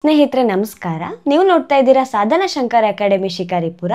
ಸ್ನೇಹಿತರೆ ನಮಸ್ಕಾರ. ನೀವು ನೋಡ್ತಾ ಇದ್ದೀರಾ ಸಾಧನಾ ಶಂಕರ್ ಅಕಾಡೆಮಿ ಶಿಕಾರಿಪುರ.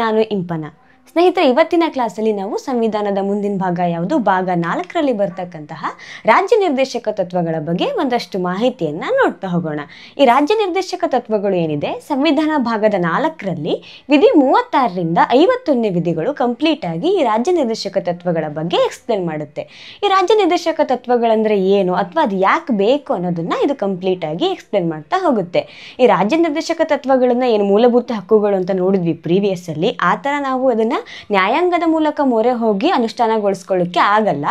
ನಾನು ಇಂಪನ. ಸ್ನೇಹಿತರೆ, ಇವತ್ತಿನ ಕ್ಲಾಸಲ್ಲಿ ನಾವು ಸಂವಿಧಾನದ ಮುಂದಿನ ಭಾಗ ಯಾವುದು, ಭಾಗ 4ರಲ್ಲಿ ಬರ್ತಕ್ಕಂತಹ ರಾಜ್ಯ ನಿರ್ದೇಶಕ ತತ್ವಗಳ ಬಗ್ಗೆ ಒಂದಷ್ಟು ಮಾಹಿತಿಯನ್ನು ನೋಡ್ತಾ ಹೋಗೋಣ. ಈ ರಾಜ್ಯ ನಿರ್ದೇಶಕ ತತ್ವಗಳು ಏನಿದೆ, ಸಂವಿಧಾನ ಭಾಗದ 4ರಲ್ಲಿ ವಿಧಿ 36ರಿಂದ 51ನೇ ವಿಧಿಗಳು ಕಂಪ್ಲೀಟ್ ಆಗಿ ಈ ರಾಜ್ಯ ನಿರ್ದೇಶಕ ತತ್ವಗಳ ಬಗ್ಗೆ ಎಕ್ಸ್ಪ್ಲೇನ್ ಮಾಡುತ್ತೆ. ಈ ರಾಜ್ಯ ನಿರ್ದೇಶಕ ತತ್ವಗಳಂದ್ರೆ ಏನು ಅಥವಾ ಅದು ಯಾಕೆ ಬೇಕು ಅನ್ನೋದನ್ನ ಇದು ಕಂಪ್ಲೀಟ್ ಆಗಿ ಎಕ್ಸ್ಪ್ಲೇನ್ ಮಾಡ್ತಾ ಹೋಗುತ್ತೆ. ಈ ರಾಜ್ಯ ನಿರ್ದೇಶಕ ತತ್ವಗಳನ್ನ ಏನು ಮೂಲಭೂತ ಹಕ್ಕುಗಳು ಅಂತ ನೋಡಿದ್ವಿ ಪ್ರೀವಿಯಸ್ ಅಲ್ಲಿ, ಆ ಥರ ನಾವು ಅದನ್ನ ನ್ಯಾಯಾಂಗದ ಮೂಲಕ ಮೊರೆ ಹೋಗಿ ಅನುಷ್ಠಾನಗೊಳಿಸ್ಕೊಳ್ಳಿಕ್ಕೆ ಆಗಲ್ಲ.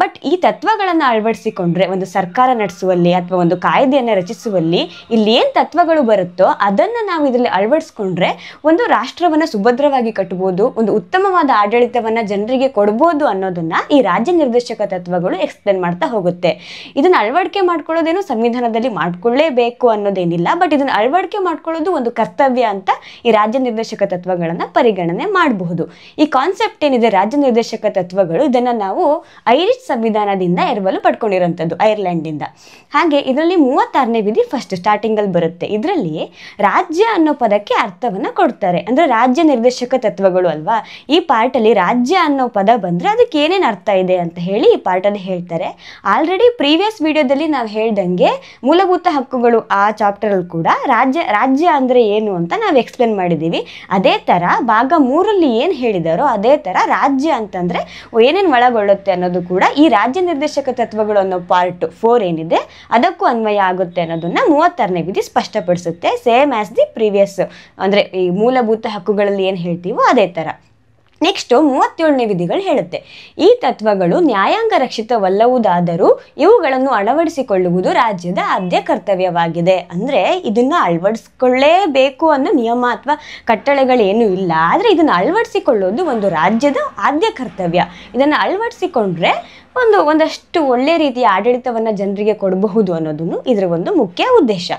ಬಟ್ ಈ ತತ್ವಗಳನ್ನು ಅಳವಡಿಸಿಕೊಂಡ್ರೆ ಒಂದು ಸರ್ಕಾರ ನಡೆಸುವಲ್ಲಿ ಅಥವಾ ಒಂದು ಕಾಯ್ದೆಯನ್ನು ರಚಿಸುವಲ್ಲಿ ಇಲ್ಲಿ ಏನು ತತ್ವಗಳು ಬರುತ್ತೋ ಅದನ್ನು ನಾವು ಇದರಲ್ಲಿ ಅಳವಡಿಸ್ಕೊಂಡ್ರೆ ಒಂದು ರಾಷ್ಟ್ರವನ್ನು ಸುಭದ್ರವಾಗಿ ಕಟ್ಟಬಹುದು, ಒಂದು ಉತ್ತಮವಾದ ಆಡಳಿತವನ್ನು ಜನರಿಗೆ ಕೊಡ್ಬೋದು ಅನ್ನೋದನ್ನ ಈ ರಾಜ್ಯ ನಿರ್ದೇಶಕ ತತ್ವಗಳು ಎಕ್ಸ್ಪ್ಲೇನ್ ಮಾಡ್ತಾ ಹೋಗುತ್ತೆ. ಇದನ್ನ ಅಳವಡಿಕೆ ಮಾಡ್ಕೊಳ್ಳೋದೇನು ಸಂವಿಧಾನದಲ್ಲಿ ಮಾಡ್ಕೊಳ್ಳೇಬೇಕು ಅನ್ನೋದೇನಿಲ್ಲ, ಬಟ್ ಇದನ್ನ ಅಳವಡಿಕೆ ಮಾಡ್ಕೊಳ್ಳೋದು ಒಂದು ಕರ್ತವ್ಯ ಅಂತ ಈ ರಾಜ್ಯ ನಿರ್ದೇಶಕ ತತ್ವಗಳನ್ನ ಪರಿಗಣನೆ ಮಾಡಬಹುದು. ಈ ಕಾನ್ಸೆಪ್ಟ್ ಏನಿದೆ ರಾಜ್ಯ ನಿರ್ದೇಶಕ ತತ್ವಗಳು, ಇದನ್ನ ನಾವು ಐರಿಷ್ ಸಂವಿಧಾನದಿಂದ ಎರವಲು ಪಡ್ಕೊಂಡಿರೋಂಥದ್ದು, ಐರ್ಲೆಂಡ್ ಇಂದ. ಹಾಗೆ ಇದರಲ್ಲಿ 36ನೇ ವಿಧಿ ಫಸ್ಟ್ ಸ್ಟಾರ್ಟಿಂಗ್ ಅಲ್ಲಿ ಬರುತ್ತೆ. ಇದರಲ್ಲಿ ರಾಜ್ಯ ಅನ್ನೋ ಪದಕ್ಕೆ ಅರ್ಥವನ್ನ ಕೊಡ್ತಾರೆ. ಅಂದ್ರೆ ರಾಜ್ಯ ನಿರ್ದೇಶಕ ತತ್ವಗಳು ಅಲ್ವಾ, ಈ ಪಾರ್ಟ್ ಅಲ್ಲಿ ರಾಜ್ಯ ಅನ್ನೋ ಪದ ಬಂದ್ರೆ ಅದಕ್ಕೆ ಏನೇನು ಅರ್ಥ ಇದೆ ಅಂತ ಹೇಳಿ ಈ ಪಾರ್ಟ್ ಅಲ್ಲಿ ಹೇಳ್ತಾರೆ. ಆಲ್ರೆಡಿ ಪ್ರೀವಿಯಸ್ ವಿಡಿಯೋದಲ್ಲಿ ನಾವು ಹೇಳ್ದಂಗೆ ಮೂಲಭೂತ ಹಕ್ಕುಗಳು ಆ ಚಾಪ್ಟರ್ ಅಲ್ಲಿ ಕೂಡ ರಾಜ್ಯ ಅಂದ್ರೆ ಏನು ಅಂತ ನಾವು ಎಕ್ಸ್ಪ್ಲೇನ್ ಮಾಡಿದೀವಿ. ಅದೇ ತರ ಭಾಗ 3ರಲ್ಲಿ ಏನ್ ಹೇಳಿದಾರೋ ಅದೇ ತರ ರಾಜ್ಯ ಅಂತಂದ್ರೆ ಏನೇನು ಒಳಗೊಳ್ಳುತ್ತೆ ಅನ್ನೋದು ಕೂಡ ಈ ರಾಜ್ಯ ನಿರ್ದೇಶಕ ತತ್ವಗಳು ಅನ್ನೋ ಪಾರ್ಟ್ 4 ಏನಿದೆ ಅದಕ್ಕೂ ಅನ್ವಯ ಆಗುತ್ತೆ ಅನ್ನೋದನ್ನ 36ನೇ ವಿಧಿ ಸ್ಪಷ್ಟಪಡಿಸುತ್ತೆ. ಸೇಮ್ ಆಸ್ ದಿ ಪ್ರೀವಿಯಸ್, ಅಂದ್ರೆ ಈ ಮೂಲಭೂತ ಹಕ್ಕುಗಳಲ್ಲಿ ಏನ್ ಹೇಳ್ತೀವೋ ಅದೇ ತರ. ನೆಕ್ಸ್ಟ್ 37ನೇ ವಿಧಿಗಳು ಹೇಳುತ್ತೆ, ಈ ತತ್ವಗಳು ನ್ಯಾಯಾಂಗ ರಕ್ಷಿತವಲ್ಲವುದಾದರೂ ಇವುಗಳನ್ನು ಅಳವಡಿಸಿಕೊಳ್ಳುವುದು ರಾಜ್ಯದ ಆದ್ಯ ಕರ್ತವ್ಯವಾಗಿದೆ. ಅಂದ್ರೆ ಇದನ್ನ ಅಳವಡಿಸಿಕೊಳ್ಳೇಬೇಕು ಅನ್ನೋ ನಿಯಮ ಅಥವಾ ಕಟ್ಟಳೆಗಳೇನು ಇಲ್ಲ, ಆದ್ರೆ ಇದನ್ನ ಅಳವಡಿಸಿಕೊಳ್ಳೋದು ಒಂದು ರಾಜ್ಯದ ಆದ್ಯ ಕರ್ತವ್ಯ. ಇದನ್ನ ಅಳವಡಿಸಿಕೊಂಡ್ರೆ ಒಂದಷ್ಟು ಒಳ್ಳೆ ರೀತಿಯ ಆಡಳಿತವನ್ನ ಜನರಿಗೆ ಕೊಡಬಹುದು ಅನ್ನೋದನ್ನು ಇದರ ಒಂದು ಮುಖ್ಯ ಉದ್ದೇಶ.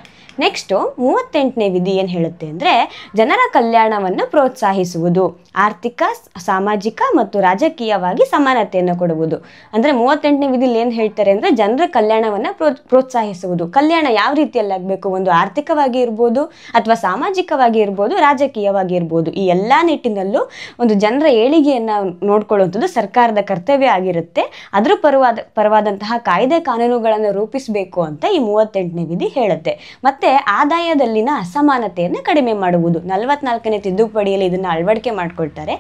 ನೆಕ್ಸ್ಟ್ 38ನೇ ವಿಧಿ ಏನು ಹೇಳುತ್ತೆ ಅಂದರೆ ಜನರ ಕಲ್ಯಾಣವನ್ನು ಪ್ರೋತ್ಸಾಹಿಸುವುದು, ಆರ್ಥಿಕ, ಸಾಮಾಜಿಕ ಮತ್ತು ರಾಜಕೀಯವಾಗಿ ಸಮಾನತೆಯನ್ನು ಕೊಡುವುದು. ಅಂದರೆ 38ನೇ ವಿಧಿಲಿ ಏನು ಹೇಳ್ತಾರೆ ಅಂದರೆ ಜನರ ಕಲ್ಯಾಣವನ್ನು ಪ್ರೋತ್ಸಾಹಿಸುವುದು. ಕಲ್ಯಾಣ ಯಾವ ರೀತಿಯಲ್ಲಿ ಆಗಬೇಕು, ಒಂದು ಆರ್ಥಿಕವಾಗಿ ಇರ್ಬೋದು ಅಥವಾ ಸಾಮಾಜಿಕವಾಗಿ ಇರ್ಬೋದು, ರಾಜಕೀಯವಾಗಿ ಇರ್ಬೋದು. ಈ ಎಲ್ಲ ನಿಟ್ಟಿನಲ್ಲೂ ಒಂದು ಜನರ ಏಳಿಗೆಯನ್ನು ನೋಡ್ಕೊಳ್ಳುವಂಥದ್ದು ಸರ್ಕಾರದ ಕರ್ತವ್ಯ ಆಗಿರುತ್ತೆ. ಅದ್ರ ಪರವಾದಂತಹ ಕಾಯ್ದೆ ಕಾನೂನುಗಳನ್ನು ರೂಪಿಸಬೇಕು ಅಂತ ಈ 38ನೇ ವಿಧಿ ಹೇಳುತ್ತೆ. ಮತ್ತೆ ಆದಾಯದಲ್ಲಿನ ಅಸಮಾನತೆಯನ್ನು ಕಡಿಮೆ ಮಾಡುವುದು. 44ನೇ ತಿದ್ದುಪಡಿಯಲ್ಲಿ ಇದನ್ನ ಅಳವಡಿಕೆ ಮಾಡ್ಕೊಳ್ತಾರೆ.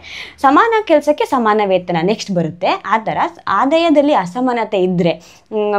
ಸಮಾನ ಕೆಲಸಕ್ಕೆ ಸಮಾನ ವೇತನ ನೆಕ್ಸ್ಟ್ ಬರುತ್ತೆ. ಆ ಥರ ಆದಾಯದಲ್ಲಿ ಅಸಮಾನತೆ ಇದ್ರೆ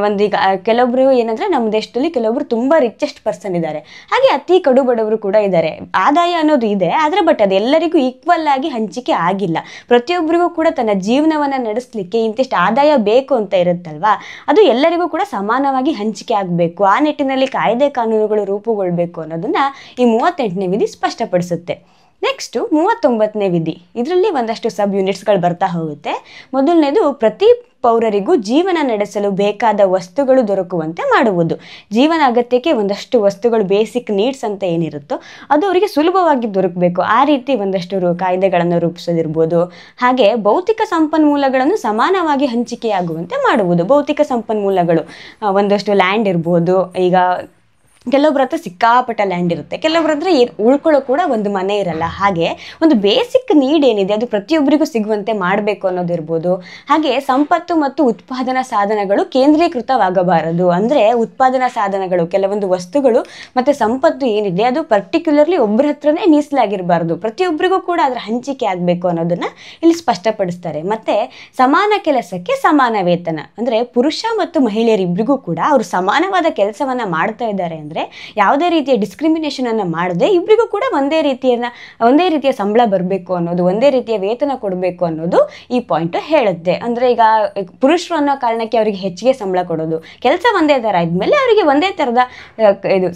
ಒಂದೀಗ ಕೆಲವೊಬ್ರು ಏನಂದ್ರೆ ನಮ್ಮ ದೇಶದಲ್ಲಿ ಕೆಲವೊಬ್ರು ತುಂಬಾ ರಿಚೆಸ್ಟ್ ಪರ್ಸನ್ ಇದ್ದಾರೆ, ಹಾಗೆ ಅತಿ ಕಡು ಬಡವರು ಕೂಡ ಇದ್ದಾರೆ. ಆದಾಯ ಅನ್ನೋದು ಇದೆ, ಆದ್ರೆ ಬಟ್ ಅದೆಲ್ಲರಿಗೂ ಈಕ್ವಲ್ ಆಗಿ ಹಂಚಿಕೆ ಆಗಿಲ್ಲ. ಪ್ರತಿಯೊಬ್ಬರಿಗೂ ಕೂಡ ತನ್ನ ಜೀವನವನ್ನ ನಡೆಸಲಿಕ್ಕೆ ಇಂತಿಷ್ಟು ಆದಾಯ ಬೇಕು ಅಂತ ಇರುತ್ತಲ್ವಾ, ಅದು ಎಲ್ಲರಿಗೂ ಕೂಡ ಸಮಾನವಾಗಿ ಹಂಚಿಕೆ ಆಗಬೇಕು. ಆ ನಿಟ್ಟಿನಲ್ಲಿ ಕಾಯ್ದೆ ಕಾನೂನುಗಳು ರೂಪುಗೊಳ್ಬೇಕು ಅನ್ನೋದನ್ನ ಈ 38ನೇ ವಿಧಿ ಸ್ಪಷ್ಟಪಡಿಸುತ್ತೆ. ನೆಕ್ಸ್ಟ್ 39ನೇ ವಿಧಿ, ಇದರಲ್ಲಿ ಒಂದಷ್ಟು ಸಬ್ ಯೂನಿಟ್ಸ್ಗಳು ಬರ್ತಾ ಹೋಗುತ್ತೆ. ಮೊದಲನೇದು ಪ್ರತಿ ಪೌರರಿಗೂ ಜೀವನ ನಡೆಸಲು ಬೇಕಾದ ವಸ್ತುಗಳು ದೊರಕುವಂತೆ ಮಾಡುವುದು. ಜೀವನ ಅಗತ್ಯಕ್ಕೆ ಒಂದಷ್ಟು ವಸ್ತುಗಳು, ಬೇಸಿಕ್ ನೀಡ್ಸ್ ಅಂತ ಏನಿರುತ್ತೋ ಅದು ಅವರಿಗೆ ಸುಲಭವಾಗಿ ದೊರಕಬೇಕು. ಆ ರೀತಿ ಒಂದಷ್ಟು ಕಾಯ್ದೆಗಳನ್ನು ರೂಪಿಸೋದಿರ್ಬೋದು. ಹಾಗೆ ಭೌತಿಕ ಸಂಪನ್ಮೂಲಗಳನ್ನು ಸಮಾನವಾಗಿ ಹಂಚಿಕೆಯಾಗುವಂತೆ ಮಾಡುವುದು. ಭೌತಿಕ ಸಂಪನ್ಮೂಲಗಳು ಒಂದಷ್ಟು ಲ್ಯಾಂಡ್ ಇರ್ಬೋದು, ಈಗ ಕೆಲವೊಬ್ರ ಹತ್ರ ಸಿಕ್ಕಾಪಟ್ಟ ಲ್ಯಾಂಡ್ ಇರುತ್ತೆ, ಕೆಲವೊಬ್ರ ಹತ್ರ ಉಳ್ಕೊಳ್ಳೋ ಕೂಡ ಒಂದು ಮನೆ ಇರಲ್ಲ. ಹಾಗೆ ಒಂದು ಬೇಸಿಕ್ ನೀಡ್ ಏನಿದೆ ಅದು ಪ್ರತಿಯೊಬ್ಬರಿಗೂ ಸಿಗುವಂತೆ ಮಾಡಬೇಕು ಅನ್ನೋದಿರ್ಬೋದು. ಹಾಗೆ ಸಂಪತ್ತು ಮತ್ತು ಉತ್ಪಾದನಾ ಸಾಧನಗಳು ಕೇಂದ್ರೀಕೃತವಾಗಬಾರದು. ಅಂದರೆ ಉತ್ಪಾದನಾ ಸಾಧನಗಳು, ಕೆಲವೊಂದು ವಸ್ತುಗಳು ಮತ್ತು ಸಂಪತ್ತು ಏನಿದೆ ಅದು ಪರ್ಟಿಕ್ಯುಲರ್ಲಿ ಒಬ್ಬರ ಹತ್ರನೇ ಮೀಸಲಾಗಿರಬಾರ್ದು, ಪ್ರತಿಯೊಬ್ಬರಿಗೂ ಕೂಡ ಅದರ ಹಂಚಿಕೆ ಆಗಬೇಕು ಅನ್ನೋದನ್ನ ಇಲ್ಲಿ ಸ್ಪಷ್ಟಪಡಿಸ್ತಾರೆ. ಮತ್ತೆ ಸಮಾನ ಕೆಲಸಕ್ಕೆ ಸಮಾನ ವೇತನ, ಅಂದರೆ ಪುರುಷ ಮತ್ತು ಮಹಿಳೆಯರಿಬ್ಬರಿಗೂ ಕೂಡ ಅವರು ಸಮಾನವಾದ ಕೆಲಸವನ್ನ ಮಾಡ್ತಾ ಇದ್ದಾರೆ ಅಂದ್ರೆ ಯಾವುದೇ ರೀತಿಯ ಡಿಸ್ಕ್ರಿಮಿನೇಷನ್ ಅನ್ನ ಮಾಡದೆ ಇಬ್ಬರಿಗೂ ಕೂಡ ಒಂದೇ ರೀತಿಯ ಸಂಬಳ ಬರಬೇಕು ಅನ್ನೋದು, ಒಂದೇ ರೀತಿಯ ವೇತನ ಕೊಡಬೇಕು ಅನ್ನೋದು ಈ ಪಾಯಿಂಟ್ ಹೇಳುತ್ತೆ. ಅಂದ್ರೆ ಈಗ ಪುರುಷರು ಅನ್ನೋ ಕಾರಣಕ್ಕೆ ಅವರಿಗೆ ಹೆಚ್ಚಿಗೆ ಸಂಬಳ ಕೊಡೋದು, ಕೆಲಸ ಒಂದೇ ತರ ಇದ್ಮೇಲೆ ಅವರಿಗೆ ಒಂದೇ ತರದ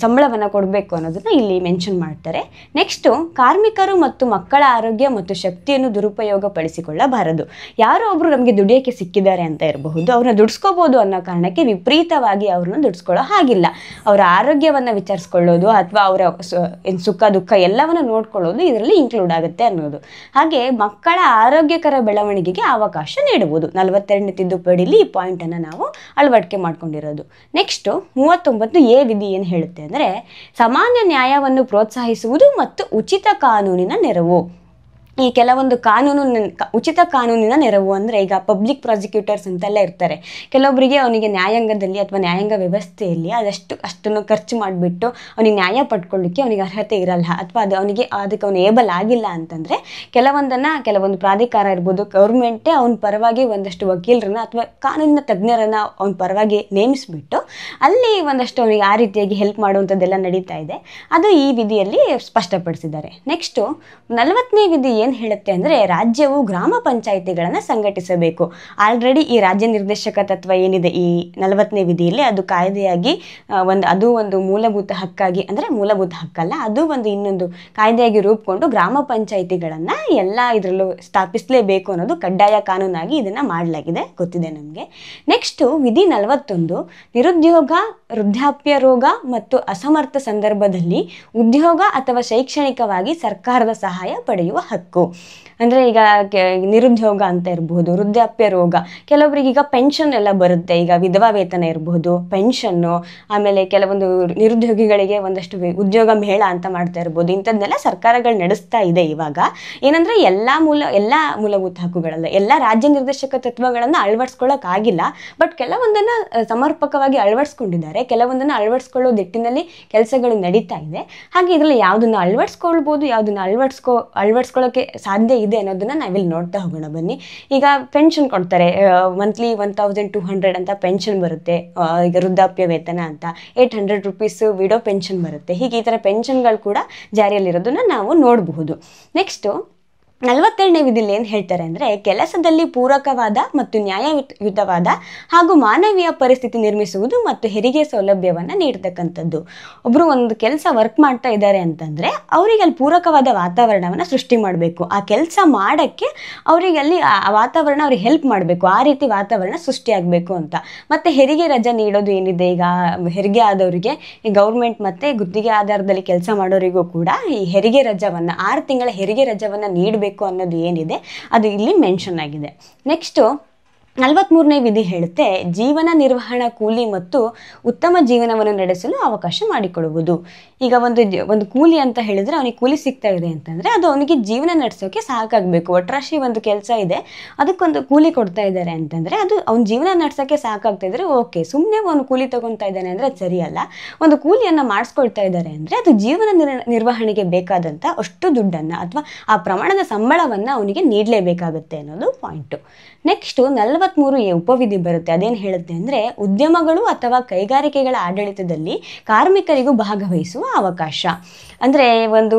ಸಂಬಳವನ್ನ ಕೊಡಬೇಕು ಅನ್ನೋದನ್ನ ಇಲ್ಲಿ ಮೆನ್ಷನ್ ಮಾಡ್ತಾರೆ. ನೆಕ್ಸ್ಟ್ ಕಾರ್ಮಿಕರು ಮತ್ತು ಮಕ್ಕಳ ಆರೋಗ್ಯ ಮತ್ತು ಶಕ್ತಿಯನ್ನು ದುರುಪಯೋಗ ಪಡಿಸಿಕೊಳ್ಳಬಾರದು. ಯಾರೋ ಒಬ್ರು ನಮಗೆ ದುಡಿಯೋಕೆ ಸಿಕ್ಕಿದ್ದಾರೆ ಅಂತ ಇರಬಹುದು, ಅವ್ರನ್ನ ದುಡಿಸ್ಕೋಬಹುದು ಅನ್ನೋ ಕಾರಣಕ್ಕೆ ವಿಪರೀತವಾಗಿ ಅವ್ರನ್ನ ದುಡಿಸ್ಕೊಳ್ಳೋ ಹಾಗಿಲ್ಲ. ಅವರ ಆರೋಗ್ಯ ಆರೋಗ್ಯವನ್ನು ವಿಚಾರಿಸ್ಕೊಳ್ಳೋದು ಅಥವಾ ಅವರ ಸುಖ ದುಃಖ ಎಲ್ಲವನ್ನು ನೋಡ್ಕೊಳ್ಳೋದು ಇದರಲ್ಲಿ ಇನ್ಕ್ಲೂಡ್ ಆಗುತ್ತೆ ಅನ್ನೋದು. ಹಾಗೆ ಮಕ್ಕಳ ಆರೋಗ್ಯಕರ ಬೆಳವಣಿಗೆಗೆ ಅವಕಾಶ ನೀಡುವುದು 42ನೇ ತಿದ್ದುಪಡಿಲಿ ಈ ಪಾಯಿಂಟನ್ನು ನಾವು ಅಳವಡಿಕೆ ಮಾಡ್ಕೊಂಡಿರೋದು. ನೆಕ್ಸ್ಟು 39 ವಿಧಿ ಏನು ಹೇಳುತ್ತೆ ಅಂದರೆ ಸಾಮಾನ್ಯ ನ್ಯಾಯವನ್ನು ಪ್ರೋತ್ಸಾಹಿಸುವುದು ಮತ್ತು ಉಚಿತ ಕಾನೂನಿನ ನೆರವು. ಈ ಕೆಲವೊಂದು ಉಚಿತ ಕಾನೂನಿನ ನೆರವು ಅಂದರೆ ಈಗ ಪಬ್ಲಿಕ್ ಪ್ರಾಸಿಕ್ಯೂಟರ್ಸ್ ಅಂತೆಲ್ಲ ಇರ್ತಾರೆ. ಕೆಲವೊಬ್ಬರಿಗೆ ಅವನಿಗೆ ನ್ಯಾಯಾಂಗದಲ್ಲಿ ಅಥವಾ ನ್ಯಾಯಾಂಗ ವ್ಯವಸ್ಥೆಯಲ್ಲಿ ಅಷ್ಟನ್ನು ಖರ್ಚು ಮಾಡಿಬಿಟ್ಟು ಅವನಿಗೆ ನ್ಯಾಯ ಪಡ್ಕೊಳ್ಳಿಕ್ಕೆ ಅವನಿಗೆ ಅರ್ಹತೆ ಇರಲ್ಲ ಅಥವಾ ಅದಕ್ಕೆ ಅವನು ಏಬಲ್ ಆಗಿಲ್ಲ ಅಂತಂದರೆ ಕೆಲವೊಂದು ಪ್ರಾಧಿಕಾರ ಇರ್ಬೋದು, ಗೌರ್ಮೆಂಟೇ ಅವನ ಪರವಾಗಿ ಒಂದಷ್ಟು ವಕೀಲರನ್ನ ಅಥವಾ ಕಾನೂನಿನ ತಜ್ಞರನ್ನು ಅವನ ಪರವಾಗಿ ನೇಮಿಸಿಬಿಟ್ಟು ಅಲ್ಲಿ ಒಂದಷ್ಟು ಅವನಿಗೆ ಆ ರೀತಿಯಾಗಿ ಹೆಲ್ಪ್ ಮಾಡುವಂಥದ್ದೆಲ್ಲ ನಡೀತಾ ಇದೆ. ಅದು ಈ ವಿಧಿಯಲ್ಲಿ ಸ್ಪಷ್ಟಪಡಿಸಿದ್ದಾರೆ. ನೆಕ್ಸ್ಟು 40ನೇ ವಿಧಿ ಏನು ಹೇಳುತ್ತೆ ಅಂದರೆ ರಾಜ್ಯವು ಗ್ರಾಮ ಪಂಚಾಯಿತಿಗಳನ್ನು ಸಂಘಟಿಸಬೇಕು. ಆಲ್ರೆಡಿ ಈ ರಾಜ್ಯ ನಿರ್ದೇಶಕ ತತ್ವ ಏನಿದೆ ಈ 40ನೇ ವಿಧಿಯಲ್ಲಿ ಅದು ಕಾಯ್ದೆಯಾಗಿ ಅದು ಒಂದು ಮೂಲಭೂತ ಹಕ್ಕಾಗಿ, ಅಂದರೆ ಮೂಲಭೂತ ಹಕ್ಕಲ್ಲ, ಅದು ಇನ್ನೊಂದು ಕಾಯ್ದೆಯಾಗಿ ರೂಪುಗೊಂಡು ಗ್ರಾಮ ಪಂಚಾಯಿತಿಗಳನ್ನು ಎಲ್ಲ ಇದರಲ್ಲೂ ಸ್ಥಾಪಿಸಲೇಬೇಕು ಅನ್ನೋದು ಕಡ್ಡಾಯ ಕಾನೂನಾಗಿ ಇದನ್ನು ಮಾಡಲಾಗಿದೆ, ಗೊತ್ತಿದೆ ನಮಗೆ. ನೆಕ್ಸ್ಟು ವಿಧಿ 41 ನಿರುದ್ಯೋಗ, ವೃದ್ಧಾಪ್ಯ ರೋಗ ಮತ್ತು ಅಸಮರ್ಥ ಸಂದರ್ಭದಲ್ಲಿ ಉದ್ಯೋಗ ಅಥವಾ ಶೈಕ್ಷಣಿಕವಾಗಿ ಸರ್ಕಾರದ ಸಹಾಯ ಪಡೆಯುವ ಹಕ್ಕು. ಅಂದರೆ ಈಗ ನಿರುದ್ಯೋಗ ಅಂತ ಇರಬಹುದು, ವೃದ್ಧಾಪ್ಯ ರೋಗ, ಕೆಲವೊಬ್ಬರಿಗೆ ಈಗ ಪೆನ್ಷನ್ ಎಲ್ಲ ಬರುತ್ತೆ, ಈಗ ವಿಧವಾ ವೇತನ ಇರಬಹುದು, ಪೆನ್ಷನ್ನು, ಆಮೇಲೆ ಕೆಲವೊಂದು ನಿರುದ್ಯೋಗಿಗಳಿಗೆ ಒಂದಷ್ಟು ಉದ್ಯೋಗ ಮೇಳ ಅಂತ ಮಾಡ್ತಾ ಇರ್ಬೋದು. ಇಂಥದ್ದನ್ನೆಲ್ಲ ಸರ್ಕಾರಗಳು ನಡೆಸ್ತಾ ಇದೆ ಇವಾಗ. ಏನಂದರೆ ಎಲ್ಲ ಮೂಲಭೂತ ಹಕ್ಕುಗಳಲ್ಲ, ಎಲ್ಲ ರಾಜ್ಯ ನಿರ್ದೇಶಕ ತತ್ವಗಳನ್ನು ಅಳವಡಿಸ್ಕೊಳ್ಳೋಕ್ಕಾಗಿಲ್ಲ, ಬಟ್ ಕೆಲವೊಂದನ್ನು ಸಮರ್ಪಕವಾಗಿ ಅಳವಡಿಸ್ಕೊಂಡಿದ್ದಾರೆ, ಕೆಲವೊಂದನ್ನು ಅಳವಡಿಸ್ಕೊಳ್ಳೋ ನಿಟ್ಟಿನಲ್ಲಿ ಕೆಲಸಗಳು ನಡೀತಾ ಇದೆ. ಹಾಗೆ ಇದರಲ್ಲಿ ಯಾವುದನ್ನು ಅಳವಡಿಸ್ಕೊಳ್ಬೋದು, ಯಾವುದನ್ನು ಅಳವಡಿಸ್ಕೊಳ್ಳೋಕ್ಕೆ ಸಾಧ್ಯ ಇದೆ ಅನ್ನೋದನ್ನ ನಾವಿಲ್ಲಿ ನೋಡ್ತಾ ಹೋಗೋಣ ಬನ್ನಿ. ಈಗ ಪೆನ್ಷನ್ ಕೊಡ್ತಾರೆ, ಮಂತ್ಲಿ 1200 ಅಂತ ಪೆನ್ಷನ್ ಬರುತ್ತೆ. ಈಗ ವೃದ್ಧಾಪ್ಯ ವೇತನ ಅಂತ 800 ರೂಪೀಸ್ ವಿಡೋ ಪೆನ್ಷನ್ ಬರುತ್ತೆ. ಹೀಗೆ ಈ ಥರ ಪೆನ್ಷನ್ಗಳು ಕೂಡ ಜಾರಿಯಲ್ಲಿರೋದನ್ನ ನಾವು ನೋಡಬಹುದು. ನೆಕ್ಸ್ಟು 42ನೇ ವಿಧಿಯಲ್ಲಿ ಏನು ಹೇಳ್ತಾರೆ ಅಂದರೆ ಕೆಲಸದಲ್ಲಿ ಪೂರಕವಾದ ಮತ್ತು ನ್ಯಾಯಯುತವಾದ ಹಾಗೂ ಮಾನವೀಯ ಪರಿಸ್ಥಿತಿ ನಿರ್ಮಿಸುವುದು ಮತ್ತು ಹೆರಿಗೆ ಸೌಲಭ್ಯವನ್ನು ನೀಡತಕ್ಕಂಥದ್ದು. ಒಬ್ಬರು ಒಂದು ಕೆಲಸ ವರ್ಕ್ ಮಾಡ್ತಾ ಇದ್ದಾರೆ ಅಂತಂದರೆ ಅವರಿಗೆ ಅಲ್ಲಿ ಪೂರಕವಾದ ವಾತಾವರಣವನ್ನು ಸೃಷ್ಟಿ ಮಾಡಬೇಕು. ಆ ಕೆಲಸ ಮಾಡೋಕ್ಕೆ ಅವರಿಗೆ ಅಲ್ಲಿ ಆ ವಾತಾವರಣ ಅವ್ರಿಗೆ ಹೆಲ್ಪ್ ಮಾಡಬೇಕು, ಆ ರೀತಿ ವಾತಾವರಣ ಸೃಷ್ಟಿಯಾಗಬೇಕು ಅಂತ. ಮತ್ತು ಹೆರಿಗೆ ರಜೆ ನೀಡೋದು ಏನಿದೆ, ಈಗ ಹೆರಿಗೆ ಆದವರಿಗೆ ಈ ಗೌರ್ಮೆಂಟ್ ಮತ್ತು ಗುತ್ತಿಗೆ ಆಧಾರದಲ್ಲಿ ಕೆಲಸ ಮಾಡೋರಿಗೂ ಕೂಡ ಈ ಹೆರಿಗೆ ರಜವನ್ನು 6 ತಿಂಗಳ ಹೆರಿಗೆ ರಜವನ್ನು ನೀಡಬೇಕು ಅನ್ನೋದು ಏನಿದೆ ಅದು ಇಲ್ಲಿ ಮೆನ್ಷನ್ ಆಗಿದೆ. ನೆಕ್ಸ್ಟು 43ನೇ ವಿಧಿ ಹೇಳುತ್ತೆ ಜೀವನ ನಿರ್ವಹಣಾ ಕೂಲಿ ಮತ್ತು ಉತ್ತಮ ಜೀವನವನ್ನು ನಡೆಸಲು ಅವಕಾಶ ಮಾಡಿಕೊಡುವುದು. ಈಗ ಒಂದು ಕೂಲಿ ಅಂತ ಹೇಳಿದ್ರೆ ಅವನಿಗೆ ಕೂಲಿ ಸಿಗ್ತಾ ಇದೆ ಅಂತಂದರೆ ಅದು ಅವನಿಗೆ ಜೀವನ ನಡೆಸೋಕೆ ಸಾಕಾಗಬೇಕು. ಒಟ್ರಾಶಿ ಒಂದು ಕೆಲಸ ಇದೆ, ಅದಕ್ಕೊಂದು ಕೂಲಿ ಕೊಡ್ತಾ ಇದ್ದಾರೆ ಅಂತಂದರೆ ಅದು ಅವ್ನ ಜೀವನ ನಡೆಸೋಕ್ಕೆ ಸಾಕಾಗ್ತಾ ಇದ್ರೆ ಓಕೆ. ಸುಮ್ಮನೆ ಅವನು ಕೂಲಿ ತಗೊತಾ ಇದ್ದಾನೆ ಅಂದರೆ ಅದು ಸರಿಯಲ್ಲ. ಒಂದು ಕೂಲಿಯನ್ನು ಮಾಡಿಸ್ಕೊಳ್ತಾ ಇದ್ದಾರೆ ಅಂದರೆ ಅದು ಜೀವನ ನಿರ್ವಹಣೆಗೆ ಬೇಕಾದಂಥ ಅಷ್ಟು ದುಡ್ಡನ್ನು ಅಥವಾ ಆ ಪ್ರಮಾಣದ ಸಂಬಳವನ್ನು ಅವನಿಗೆ ನೀಡಲೇಬೇಕಾಗುತ್ತೆ ಅನ್ನೋದು ಪಾಯಿಂಟು. ನೆಕ್ಸ್ಟು 43 ಉಪವಿಧಿ ಬರುತ್ತೆ. ಅದೇನು ಹೇಳುತ್ತೆ ಅಂದರೆ ಉದ್ಯಮಗಳು ಅಥವಾ ಕೈಗಾರಿಕೆಗಳ ಆಡಳಿತದಲ್ಲಿ ಕಾರ್ಮಿಕರಿಗೂ ಭಾಗವಹಿಸುವ ಅವಕಾಶ. ಅಂದರೆ ಒಂದು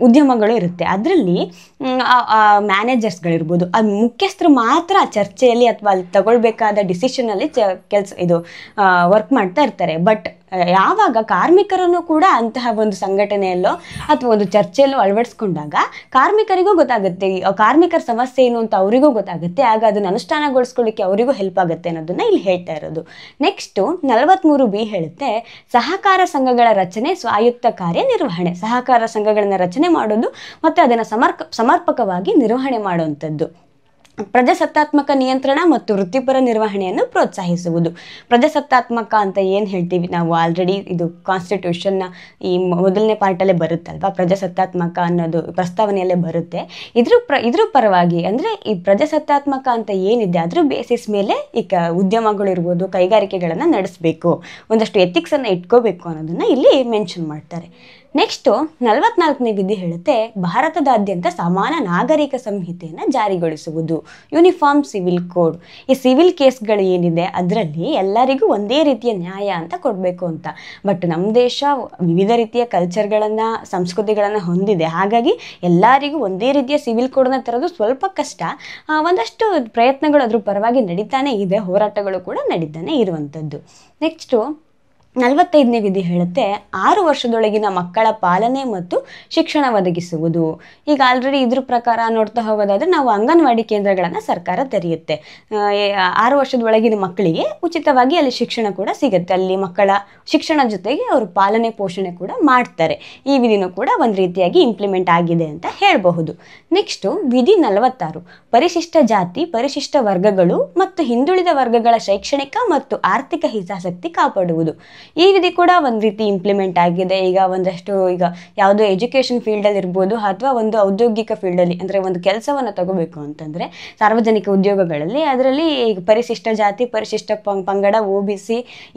ಉದ್ಯಮಗಳು ಇರುತ್ತೆ, ಅದರಲ್ಲಿ ಮ್ಯಾನೇಜರ್ಸ್ಗಳಿರ್ಬೋದು, ಅದು ಮುಖ್ಯಸ್ಥರು ಮಾತ್ರ ಚರ್ಚೆಯಲ್ಲಿ ಅಥವಾ ಅಲ್ಲಿ ತಗೊಳ್ಬೇಕಾದ ಡಿಸಿಷನಲ್ಲಿ ವರ್ಕ್ ಮಾಡ್ತಾ ಇರ್ತಾರೆ. ಬಟ್ ಯಾವಾಗ ಕಾರ್ಮಿಕರನ್ನು ಕೂಡ ಅಂತಹ ಒಂದು ಸಂಘಟನೆಯಲ್ಲೋ ಅಥವಾ ಒಂದು ಚರ್ಚೆಯಲ್ಲೋ ಅಳವಡಿಸ್ಕೊಂಡಾಗ ಕಾರ್ಮಿಕರಿಗೂ ಗೊತ್ತಾಗುತ್ತೆ, ಕಾರ್ಮಿಕರ ಸಮಸ್ಯೆ ಏನು ಅಂತ ಅವರಿಗೂ ಗೊತ್ತಾಗುತ್ತೆ, ಆಗ ಅದನ್ನು ಅನುಷ್ಠಾನಗೊಳಿಸ್ಕೊಳ್ಳಿಕ್ಕೆ ಅವರಿಗೂ ಹೆಲ್ಪ್ ಆಗುತ್ತೆ ಅನ್ನೋದನ್ನ ಇಲ್ಲಿ ಹೇಳ್ತಾ ಇರೋದು. ನೆಕ್ಸ್ಟು 43B ಹೇಳುತ್ತೆ ಸಹಕಾರ ಸಂಘಗಳ ರಚನೆ, ಸ್ವಾಯತ್ತ ಕಾರ್ಯ ನಿರ್ವಹಣೆ. ಸಹಕಾರ ಸಂಘಗಳನ್ನ ರಚನೆ ಮಾಡೋದು ಮತ್ತು ಅದನ್ನು ಸಮರ್ಪಕವಾಗಿ ನಿರ್ವಹಣೆ ಮಾಡುವಂಥದ್ದು. ಪ್ರಜಾಸತ್ತಾತ್ಮಕ ನಿಯಂತ್ರಣ ಮತ್ತು ವೃತ್ತಿಪರ ನಿರ್ವಹಣೆಯನ್ನು ಪ್ರೋತ್ಸಾಹಿಸುವುದು. ಪ್ರಜಾಸತ್ತಾತ್ಮಕ ಅಂತ ಏನು ಹೇಳ್ತೀವಿ ನಾವು, ಆಲ್ರೆಡಿ ಇದು ಕಾನ್ಸ್ಟಿಟ್ಯೂಷನ್ನ ಈ ಮೊದಲನೇ ಪಾರ್ಟಲ್ಲೇ ಬರುತ್ತಲ್ವ, ಪ್ರಜಾಸತ್ತಾತ್ಮಕ ಅನ್ನೋದು ಪ್ರಸ್ತಾವನೆಯಲ್ಲೇ ಬರುತ್ತೆ. ಇದ್ರ ಪರವಾಗಿ ಅಂದರೆ ಈ ಪ್ರಜಾಸತ್ತಾತ್ಮಕ ಅಂತ ಏನಿದೆ ಅದ್ರ ಬೇಸಿಸ್ ಮೇಲೆ ಈ ಉದ್ಯಮಗಳಿರ್ಬೋದು, ಕೈಗಾರಿಕೆಗಳನ್ನು ನಡೆಸಬೇಕು, ಒಂದಷ್ಟು ಎಥಿಕ್ಸನ್ನು ಇಟ್ಕೋಬೇಕು ಅನ್ನೋದನ್ನು ಇಲ್ಲಿ ಮೆನ್ಷನ್ ಮಾಡ್ತಾರೆ. ನೆಕ್ಸ್ಟು 44ನೇ ವಿಧಿ ಹೇಳುತ್ತೆ ಭಾರತದಾದ್ಯಂತ ಸಮಾನ ನಾಗರಿಕ ಸಂಹಿತೆಯನ್ನು ಜಾರಿಗೊಳಿಸುವುದು, ಯೂನಿಫಾರ್ಮ್ ಸಿವಿಲ್ ಕೋಡ್. ಈ ಸಿವಿಲ್ ಕೇಸ್ಗಳು ಏನಿದೆ ಅದರಲ್ಲಿ ಎಲ್ಲರಿಗೂ ಒಂದೇ ರೀತಿಯ ನ್ಯಾಯ ಅಂತ ಕೊಡಬೇಕು ಅಂತ. ಬಟ್ ನಮ್ಮ ದೇಶ ವಿವಿಧ ರೀತಿಯ ಕಲ್ಚರ್ಗಳನ್ನು, ಸಂಸ್ಕೃತಿಗಳನ್ನು ಹೊಂದಿದೆ. ಹಾಗಾಗಿ ಎಲ್ಲರಿಗೂ ಒಂದೇ ರೀತಿಯ ಸಿವಿಲ್ ಕೋಡನ್ನ ತರೋದು ಸ್ವಲ್ಪ ಕಷ್ಟ. ಒಂದಷ್ಟು ಪ್ರಯತ್ನಗಳು ಅದ್ರ ಪರವಾಗಿ ನಡೀತಾನೆ ಇದೆ, ಹೋರಾಟಗಳು ಕೂಡ ನಡೀತಾನೆ ಇರುವಂಥದ್ದು. ನೆಕ್ಸ್ಟು 45ನೇ ವಿಧಿ ಹೇಳುತ್ತೆ 6 ವರ್ಷದೊಳಗಿನ ಮಕ್ಕಳ ಪಾಲನೆ ಮತ್ತು ಶಿಕ್ಷಣ ಒದಗಿಸುವುದು. ಈಗ ಆಲ್ರೆಡಿ ಇದ್ರ ಪ್ರಕಾರ ನೋಡ್ತಾ ಹೋಗೋದಾದ್ರೆ ನಾವು ಅಂಗನವಾಡಿ ಕೇಂದ್ರಗಳನ್ನು ಸರ್ಕಾರ ತೆರೆಯುತ್ತೆ. 6 ವರ್ಷದ ಒಳಗಿನ ಮಕ್ಕಳಿಗೆ ಉಚಿತವಾಗಿ ಅಲ್ಲಿ ಶಿಕ್ಷಣ ಕೂಡ ಸಿಗುತ್ತೆ. ಅಲ್ಲಿ ಮಕ್ಕಳ ಶಿಕ್ಷಣ ಜೊತೆಗೆ ಅವರು ಪಾಲನೆ ಪೋಷಣೆ ಕೂಡ ಮಾಡ್ತಾರೆ. ಈ ವಿಧಿನೂ ಕೂಡ ಒಂದು ರೀತಿಯಾಗಿ ಇಂಪ್ಲಿಮೆಂಟ್ ಆಗಿದೆ ಅಂತ ಹೇಳಬಹುದು. ನೆಕ್ಸ್ಟು ವಿಧಿ 46 ಪರಿಶಿಷ್ಟ ಜಾತಿ, ಪರಿಶಿಷ್ಟ ವರ್ಗಗಳು ಮತ್ತು ಹಿಂದುಳಿದ ವರ್ಗಗಳ ಶೈಕ್ಷಣಿಕ ಮತ್ತು ಆರ್ಥಿಕ ಹಿತಾಸಕ್ತಿ ಕಾಪಾಡುವುದು. ಈ ವಿಧಿ ಕೂಡ ಒಂದು ರೀತಿ ಇಂಪ್ಲಿಮೆಂಟ್ ಆಗಿದೆ. ಈಗ ಒಂದಷ್ಟು ಈಗ ಯಾವುದೋ ಎಜುಕೇಷನ್ ಫೀಲ್ಡಲ್ಲಿ ಇರ್ಬೋದು ಅಥವಾ ಒಂದು ಔದ್ಯೋಗಿಕ ಫೀಲ್ಡಲ್ಲಿ ಅಂದರೆ ಒಂದು ಕೆಲಸವನ್ನು ತಗೋಬೇಕು ಅಂತಂದರೆ ಸಾರ್ವಜನಿಕ ಉದ್ಯೋಗಗಳಲ್ಲಿ ಅದರಲ್ಲಿ ಈಗ ಪರಿಶಿಷ್ಟ ಜಾತಿ, ಪರಿಶಿಷ್ಟ ಪಂಗಡ, OBC,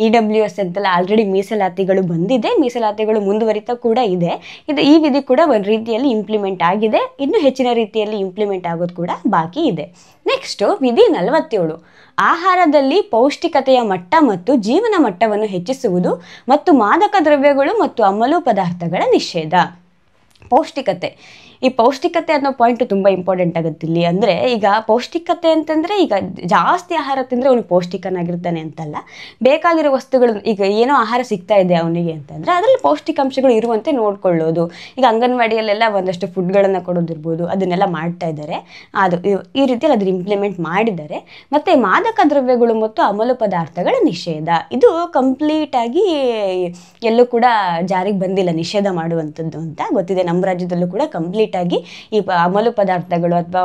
EWS ಅಂತೆಲ್ಲ ಆಲ್ರೆಡಿ ಮೀಸಲಾತಿಗಳು ಬಂದಿದೆ. ಮೀಸಲಾತಿಗಳು ಮುಂದುವರಿತಾ ಕೂಡ ಇದೆ. ಈ ವಿಧಿ ಕೂಡ ಒಂದು ರೀತಿಯಲ್ಲಿ ಇಂಪ್ಲಿಮೆಂಟ್ ಆಗಿದೆ. ಇನ್ನು ಹೆಚ್ಚಿನ ರೀತಿಯಲ್ಲಿ ಇಂಪ್ಲಿಮೆಂಟ್ ಆಗೋದು ಕೂಡ ಬಾಕಿ ಇದೆ. ನೆಕ್ಸ್ಟು ವಿಧಿ 47 ಆಹಾರದಲ್ಲಿ ಪೌಷ್ಟಿಕತೆಯ ಮಟ್ಟ ಮತ್ತು ಜೀವನ ಮಟ್ಟವನ್ನು ಹೆಚ್ಚಿಸುವುದು ಮತ್ತು ಮಾದಕ ದ್ರವ್ಯಗಳು ಮತ್ತು ಅಮಲು ಪದಾರ್ಥಗಳ ನಿಷೇಧ. ಪೌಷ್ಟಿಕತೆ, ಈ ಪೌಷ್ಟಿಕತೆ ಅನ್ನೋ ಪಾಯಿಂಟ್ ತುಂಬ ಇಂಪಾರ್ಟೆಂಟ್ ಆಗುತ್ತೆ ಇಲ್ಲಿ. ಅಂದರೆ ಈಗ ಪೌಷ್ಟಿಕತೆ ಅಂತಂದರೆ ಈಗ ಜಾಸ್ತಿ ಆಹಾರ ತಿಂದರೆ ಅವನು ಪೌಷ್ಟಿಕನಾಗಿರ್ತಾನೆ ಅಂತಲ್ಲ. ಬೇಕಾಗಿರೋ ವಸ್ತುಗಳು ಈಗ ಏನೋ ಆಹಾರ ಸಿಗ್ತಾ ಇದೆ ಅವನಿಗೆ ಅಂತಂದರೆ ಅದರಲ್ಲಿ ಪೌಷ್ಟಿಕಾಂಶಗಳು ಇರುವಂತೆ ನೋಡ್ಕೊಳ್ಳೋದು. ಈಗ ಅಂಗನವಾಡಿಯಲ್ಲೆಲ್ಲ ಒಂದಷ್ಟು ಫುಡ್ಗಳನ್ನು ಕೊಡೋದಿರ್ಬೋದು, ಅದನ್ನೆಲ್ಲ ಮಾಡ್ತಾ ಇದ್ದಾರೆ. ಅದು ಈ ರೀತಿಯಲ್ಲಿ ಅದ್ರ ಇಂಪ್ಲಿಮೆಂಟ್ ಮಾಡಿದ್ದಾರೆ. ಮತ್ತು ಮಾದಕ ದ್ರವ್ಯಗಳು ಮತ್ತು ಅಮಲು ಪದಾರ್ಥಗಳ ನಿಷೇಧ, ಇದು ಕಂಪ್ಲೀಟಾಗಿ ಎಲ್ಲೂ ಕೂಡ ಜಾರಿಗೆ ಬಂದಿಲ್ಲ ನಿಷೇಧ ಮಾಡುವಂಥದ್ದು ಅಂತ ಗೊತ್ತಿದೆ. ನಮ್ಮ ರಾಜ್ಯದಲ್ಲೂ ಕೂಡ ಕಂಪ್ಲೀಟ್ ಆಗಿ ಈ ಅಮಲು ಪದಾರ್ಥಗಳು ಅಥವಾ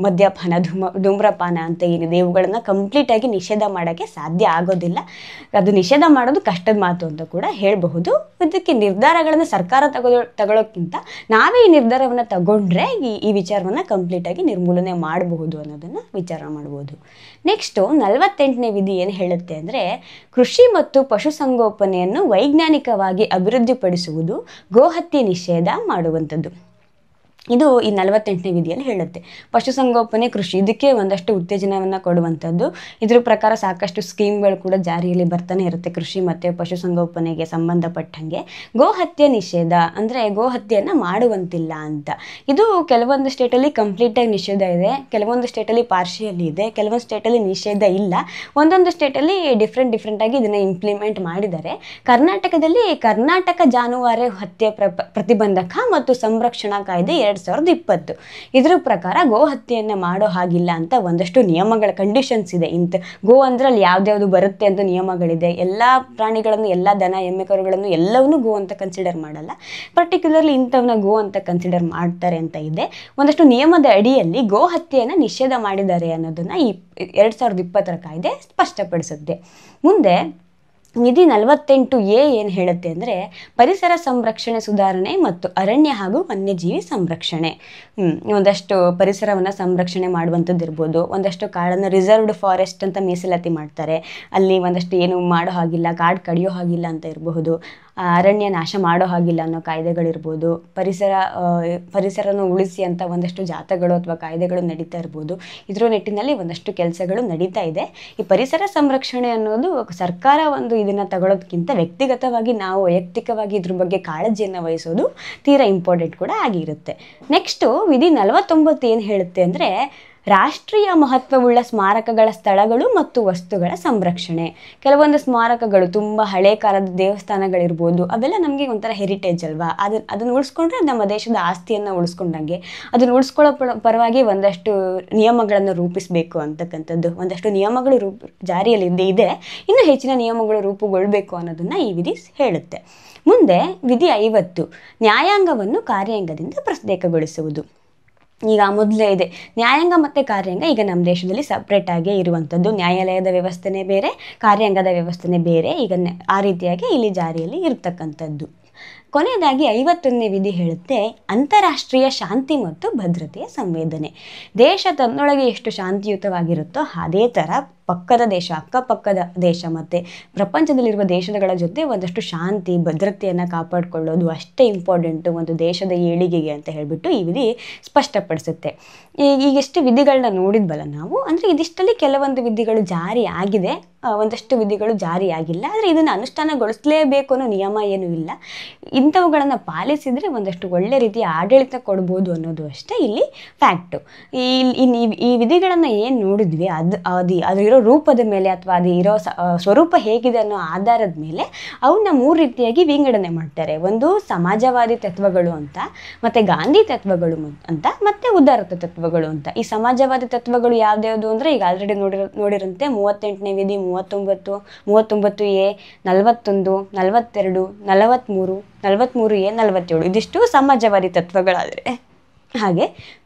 ಮದ್ಯಪಾನ, ಧೂಮ್ರಪಾನ ಅಂತ ಏನಿದೆ ಇವುಗಳನ್ನ ಕಂಪ್ಲೀಟ್ ಆಗಿ ನಿಷೇಧ ಮಾಡೋಕ್ಕೆ ಸಾಧ್ಯ ಆಗೋದಿಲ್ಲ. ಅದು ನಿಷೇಧ ಮಾಡೋದು ಕಷ್ಟದ ಮಾತು ಅಂತ ಕೂಡ ಹೇಳಬಹುದು. ಇದಕ್ಕೆ ನಿರ್ಧಾರಗಳನ್ನು ಸರ್ಕಾರ ತಗೊಳ್ಳೋಕ್ಕಿಂತ ನಾವೇ ಈ ನಿರ್ಧಾರವನ್ನು ತಗೊಂಡ್ರೆ ಈ ವಿಚಾರವನ್ನು ಕಂಪ್ಲೀಟ್ ಆಗಿ ನಿರ್ಮೂಲನೆ ಮಾಡಬಹುದು ಅನ್ನೋದನ್ನು ವಿಚಾರ ಮಾಡ್ಬೋದು. ನೆಕ್ಸ್ಟು 48ನೇ ವಿಧಿ ಏನು ಹೇಳುತ್ತೆ ಅಂದರೆ ಕೃಷಿ ಮತ್ತು ಪಶುಸಂಗೋಪನೆಯನ್ನು ವೈಜ್ಞಾನಿಕವಾಗಿ ಅಭಿವೃದ್ಧಿಪಡಿಸುವುದು, ಗೋಹತ್ಯೆ ನಿಷೇಧ ಮಾಡುವಂಥದ್ದು. ಇದು ಈ 48ನೇ ವಿಧಿಯಲ್ಲಿ ಹೇಳುತ್ತೆ. ಪಶುಸಂಗೋಪನೆ, ಕೃಷಿ ಇದಕ್ಕೆ ಒಂದಷ್ಟು ಉತ್ತೇಜನವನ್ನು ಕೊಡುವಂಥದ್ದು. ಇದ್ರ ಪ್ರಕಾರ ಸಾಕಷ್ಟು ಸ್ಕೀಮ್ಗಳು ಕೂಡ ಜಾರಿಯಲ್ಲಿ ಬರ್ತಾನೆ ಇರುತ್ತೆ ಕೃಷಿ ಮತ್ತು ಪಶುಸಂಗೋಪನೆಗೆ ಸಂಬಂಧಪಟ್ಟಂಗೆ. ಗೋಹತ್ಯೆ ನಿಷೇಧ ಅಂದರೆ ಗೋಹತ್ಯೆಯನ್ನು ಮಾಡುವಂತಿಲ್ಲ ಅಂತ. ಇದು ಕೆಲವೊಂದು ಸ್ಟೇಟಲ್ಲಿ ಕಂಪ್ಲೀಟಾಗಿ ನಿಷೇಧ ಇದೆ, ಕೆಲವೊಂದು ಸ್ಟೇಟಲ್ಲಿ ಪಾರ್ಷಿಯಲಿ ಇದೆ, ಕೆಲವೊಂದು ಸ್ಟೇಟಲ್ಲಿ ನಿಷೇಧ ಇಲ್ಲ. ಒಂದೊಂದು ಸ್ಟೇಟಲ್ಲಿ ಡಿಫ್ರೆಂಟಾಗಿ ಇದನ್ನು ಇಂಪ್ಲಿಮೆಂಟ್ ಮಾಡಿದ್ದಾರೆ. ಕರ್ನಾಟಕದಲ್ಲಿ ಕರ್ನಾಟಕ ಜಾನುವಾರು ಹತ್ಯೆ ಪ್ರತಿಬಂಧಕ ಮತ್ತು ಸಂರಕ್ಷಣಾ ಕಾಯ್ದೆ 2020 ಇದ್ರ ಪ್ರಕಾರ ಗೋ ಹತ್ಯೆಯನ್ನು ಮಾಡೋ ಹಾಗಿಲ್ಲ ಅಂತ ಒಂದಷ್ಟು ನಿಯಮಗಳ ಕಂಡೀಷನ್ಸ್ ಇದೆ. ಗೋ ಅಂದ್ರೆ ಅಲ್ಲಿ ಯಾವ್ದ್ಯಾವ್ದು ಬರುತ್ತೆ ಅಂತ ನಿಯಮಗಳಿದೆ. ಎಲ್ಲ ಪ್ರಾಣಿಗಳನ್ನು, ಎಲ್ಲ ದನ ಎಮ್ಮೆ ಕರುಗಳನ್ನು ಎಲ್ಲವನ್ನೂ ಗೋ ಅಂತ ಕನ್ಸಿಡರ್ ಮಾಡಲ್ಲ. ಪರ್ಟಿಕ್ಯುಲರ್ಲಿ ಇಂಥವನ್ನ ಗೋ ಅಂತ ಕನ್ಸಿಡರ್ ಮಾಡ್ತಾರೆ ಅಂತ ಇದೆ. ಒಂದಷ್ಟು ನಿಯಮದ ಅಡಿಯಲ್ಲಿ ಗೋ ಹತ್ಯೆಯನ್ನು ನಿಷೇಧ ಮಾಡಿದ್ದಾರೆ ಅನ್ನೋದನ್ನ ಈ 2020 ಕಾಯ್ದೆ ಸ್ಪಷ್ಟಪಡಿಸುತ್ತೆ. ಮುಂದೆ ವಿಧಿ 48A ಏನು ಹೇಳುತ್ತೆ ಅಂದರೆ ಪರಿಸರ ಸಂರಕ್ಷಣೆ ಸುಧಾರಣೆ ಮತ್ತು ಅರಣ್ಯ ಹಾಗೂ ವನ್ಯಜೀವಿ ಸಂರಕ್ಷಣೆ. ಒಂದಷ್ಟು ಪರಿಸರವನ್ನು ಸಂರಕ್ಷಣೆ ಮಾಡುವಂಥದ್ದು ಇರ್ಬೋದು. ಒಂದಷ್ಟು ಕಾಡನ್ನು ರಿಸರ್ವ್ಡ್ ಫಾರೆಸ್ಟ್ ಅಂತ ಮೀಸಲಾತಿ ಮಾಡ್ತಾರೆ. ಅಲ್ಲಿ ಒಂದಷ್ಟು ಏನು ಮಾಡೋ ಹಾಗಿಲ್ಲ, ಕಾಡು ಕಡಿಯೋ ಹಾಗಿಲ್ಲ ಅಂತ ಇರಬಹುದು. ಅರಣ್ಯ ನಾಶ ಮಾಡೋ ಹಾಗಿಲ್ಲ ಅನ್ನೋ ಕಾಯ್ದೆಗಳಿರ್ಬೋದು. ಪರಿಸರನ ಉಳಿಸಿ ಅಂತ ಒಂದಷ್ಟು ಜಾಥಾಗಳು ಅಥವಾ ಕಾಯ್ದೆಗಳು ನಡೀತಾ ಇರ್ಬೋದು. ಇದರ ನಿಟ್ಟಿನಲ್ಲಿ ಒಂದಷ್ಟು ಕೆಲಸಗಳು ನಡೀತಾ ಇದೆ. ಈ ಪರಿಸರ ಸಂರಕ್ಷಣೆ ಅನ್ನೋದು ಸರ್ಕಾರ ಒಂದು ಇದನ್ನು ತಗೊಳ್ಳೋದಕ್ಕಿಂತ ವ್ಯಕ್ತಿಗತವಾಗಿ ನಾವು ವೈಯಕ್ತಿಕವಾಗಿ ಇದ್ರ ಬಗ್ಗೆ ಕಾಳಜಿಯನ್ನು ವಹಿಸೋದು ತೀರಾ ಇಂಪಾರ್ಟೆಂಟ್ ಕೂಡ ಆಗಿರುತ್ತೆ. ನೆಕ್ಸ್ಟು ವಿಧಿ 49 ಏನು ಹೇಳುತ್ತೆ ಅಂದರೆ ರಾಷ್ಟ್ರೀಯ ಮಹತ್ವವುಳ್ಳ ಸ್ಮಾರಕಗಳ ಸ್ಥಳಗಳು ಮತ್ತು ವಸ್ತುಗಳ ಸಂರಕ್ಷಣೆ. ಕೆಲವೊಂದು ಸ್ಮಾರಕಗಳು ತುಂಬ ಹಳೆ ಕಾಲದ ದೇವಸ್ಥಾನಗಳಿರ್ಬೋದು, ಅವೆಲ್ಲ ನಮಗೆ ಒಂಥರ ಹೆರಿಟೇಜ್ ಅಲ್ವಾ. ಅದನ್ನು ಉಳಿಸ್ಕೊಂಡ್ರೆ ನಮ್ಮ ದೇಶದ ಆಸ್ತಿಯನ್ನು ಉಳಿಸ್ಕೊಂಡಂಗೆ. ಅದನ್ನು ಉಳಿಸ್ಕೊಳ್ಳೋ ಪರವಾಗಿ ಒಂದಷ್ಟು ನಿಯಮಗಳನ್ನು ರೂಪಿಸಬೇಕು ಅಂತಕ್ಕಂಥದ್ದು. ಒಂದಷ್ಟು ನಿಯಮಗಳು ಜಾರಿಯಲ್ಲಿ ಇದೆ, ಇನ್ನು ಹೆಚ್ಚಿನ ನಿಯಮಗಳು ರೂಪುಗೊಳ್ಳಬೇಕು ಅನ್ನೋದನ್ನು ಈ ವಿಧಿ ಹೇಳುತ್ತೆ. ಮುಂದೆ ವಿಧಿ 50 ನ್ಯಾಯಾಂಗವನ್ನು ಕಾರ್ಯಾಂಗದಿಂದ ಪ್ರತ್ಯೇಕಗೊಳಿಸುವುದು. ಈಗ ಮೊದಲೇ ಇದೆ ನ್ಯಾಯಾಂಗ ಮತ್ತು ಕಾರ್ಯಾಂಗ. ಈಗ ನಮ್ಮ ದೇಶದಲ್ಲಿ ಸಪ್ರೇಟ್ ಆಗಿ ಇರುವಂಥದ್ದು. ನ್ಯಾಯಾಲಯದ ವ್ಯವಸ್ಥೆನೇ ಬೇರೆ, ಕಾರ್ಯಾಂಗದ ವ್ಯವಸ್ಥೆನೇ ಬೇರೆ. ಈಗ ಆ ರೀತಿಯಾಗಿ ಇಲ್ಲಿ ಜಾರಿಯಲ್ಲಿ ಇರತಕ್ಕಂಥದ್ದು. ಕೊನೆಯದಾಗಿ 51ನೇ ವಿಧಿ ಹೇಳುತ್ತೆ ಅಂತಾರಾಷ್ಟ್ರೀಯ ಶಾಂತಿ ಮತ್ತು ಭದ್ರತೆಯ ಸಂವೇದನೆ. ದೇಶ ತನ್ನೊಳಗೆ ಎಷ್ಟು ಶಾಂತಿಯುತವಾಗಿರುತ್ತೋ ಅದೇ ಥರ ಪಕ್ಕದ ದೇಶ, ಅಕ್ಕಪಕ್ಕದ ದೇಶ ಮತ್ತು ಪ್ರಪಂಚದಲ್ಲಿರುವ ದೇಶಗಳ ಜೊತೆ ಒಂದಷ್ಟು ಶಾಂತಿ ಭದ್ರತೆಯನ್ನು ಕಾಪಾಡಿಕೊಳ್ಳೋದು ಅಷ್ಟೇ ಇಂಪಾರ್ಟೆಂಟು ಒಂದು ದೇಶದ ಏಳಿಗೆಗೆ ಅಂತ ಹೇಳಿಬಿಟ್ಟು ಈ ವಿಧಿ ಸ್ಪಷ್ಟಪಡಿಸುತ್ತೆ. ಈಗೆಷ್ಟು ವಿಧಿಗಳನ್ನ ನೋಡಿದ್ವಲ್ಲ ನಾವು, ಅಂದರೆ ಇದಿಷ್ಟಲ್ಲಿ ಕೆಲವೊಂದು ವಿಧಿಗಳು ಜಾರಿ ಆಗಿದೆ, ಒಂದಷ್ಟು ವಿಧಿಗಳು ಜಾರಿ ಆಗಿಲ್ಲ. ಆದರೆ ಇದನ್ನು ಅನುಷ್ಠಾನಗೊಳಿಸಲೇಬೇಕು ಅನ್ನೋ ನಿಯಮ ಏನೂ ಇಲ್ಲ. ಇಂಥವುಗಳನ್ನು ಪಾಲಿಸಿದರೆ ಒಂದಷ್ಟು ಒಳ್ಳೆ ರೀತಿಯ ಆಡಳಿತ ಕೊಡ್ಬೋದು ಅನ್ನೋದು ಅಷ್ಟೇ ಇಲ್ಲಿ ಫ್ಯಾಕ್ಟು. ಈ ವಿಧಿಗಳನ್ನು ಏನು ನೋಡಿದ್ವಿ ಅದಿರೋ ಇರೋ ರೂಪದ ಮೇಲೆ ಅಥವಾ ಅದು ಇರೋ ಸ್ವರೂಪ ಹೇಗಿದೆ ಅನ್ನೋ ಆಧಾರದ ಮೇಲೆ ಅವನ್ನ 3 ರೀತಿಯಾಗಿ ವಿಂಗಡಣೆ ಮಾಡ್ತಾರೆ. ಒಂದು ಸಮಾಜವಾದಿ ತತ್ವಗಳು ಅಂತ, ಮತ್ತು ಗಾಂಧಿ ತತ್ವಗಳು ಅಂತ, ಮತ್ತು ಉದಾರತ ತತ್ವಗಳು ಅಂತ. ಈ ಸಮಾಜವಾದಿ ತತ್ವಗಳು ಯಾವ್ದ್ಯಾವುದು ಅಂದರೆ ಈಗ ಆಲ್ರೆಡಿ ನೋಡಿರಂತೆ 38ನೇ ವಿಧಿ, 39, 39A, 41, 42, 43, 43A, 47 ಇದಿಷ್ಟು ಸಮಾಜವಾದಿ ತತ್ವಗಳಾದರೆ, ಹಾಗೆ